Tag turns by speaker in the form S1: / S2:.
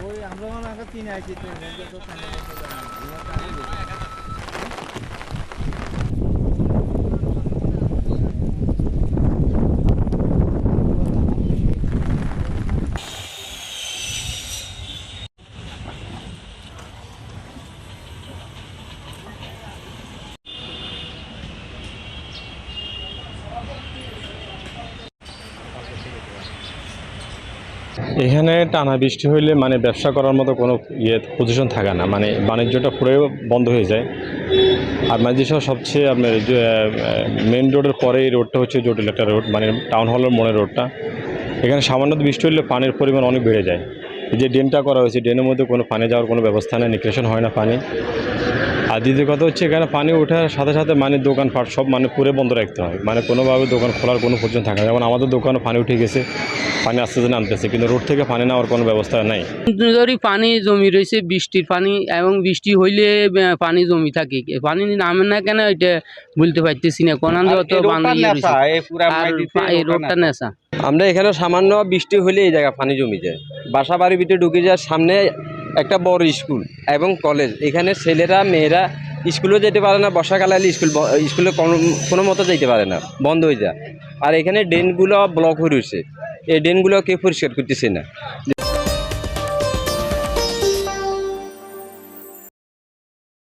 S1: ওই আমরা মনে হয় তিন আইছি তিন তো
S2: এখানে টানা বৃষ্টি হইলে মানে ব্যবসা করার মতো কোনো পজিশন থাকে না, মানে বাণিজ্যটা পুরো বন্ধ হয়ে যায়। আর মাঝিসহ সবচেয়ে আপনার মেন রোডের পরে এই রোডটা হচ্ছে জটিল একটা রোড, মানে টাউন হলের মোড়ের রোডটা। এখানে সামান্য বৃষ্টি হলে পানির পরিমাণ অনেক বেড়ে যায়। এই যে ড্রেনটা করা হয়েছে, ড্রেনের মধ্যে কোনো পানি যাওয়ার কোনো ব্যবস্থা নেই, নিষ্কাশন হয় না পানি। আর দ্বিতীয় কথা হচ্ছে এখানে পানি ওঠার সাথে সাথে মানে দোকানপাট সব মানে পুরো বন্ধ রাখতে হয়, মানে কোনোভাবে দোকান খোলার কোনো পর্যন্ত থাকে না। যেমন আমাদের দোকানে পানি উঠে গেছে, পানি আস্তে আস্তে নামতেছে, কিন্তু রোড থেকে পানি নেওয়ার কোনো ব্যবস্থা নাই।
S3: ধরি পানি জমি রয়েছে, বৃষ্টির পানি, এবং বৃষ্টি হইলে পানি জমি থাকে, পানি নামে না কেন এটা বলতে পারতেছি না। কোন যত এই রোডটা নেশা।
S4: আমরা এখানে সামান্য বৃষ্টি হলে এই জায়গা পানি জমি যায়, বাসা বাড়ির ভিতরে ঢুকে যায়। সামনে একটা বড় স্কুল এবং কলেজ, এখানে ছেলেরা মেয়েরা স্কুলেও যেতে পারে না, বর্ষাকালে স্কুলে কোনো মতো যেতে পারে না, বন্ধ হয়ে যায়। আর এখানে ড্রেনগুলো ব্লক হয়ে রয়েছে, এই ড্রেনগুলো কেউ পরিষ্কার করতেছে না।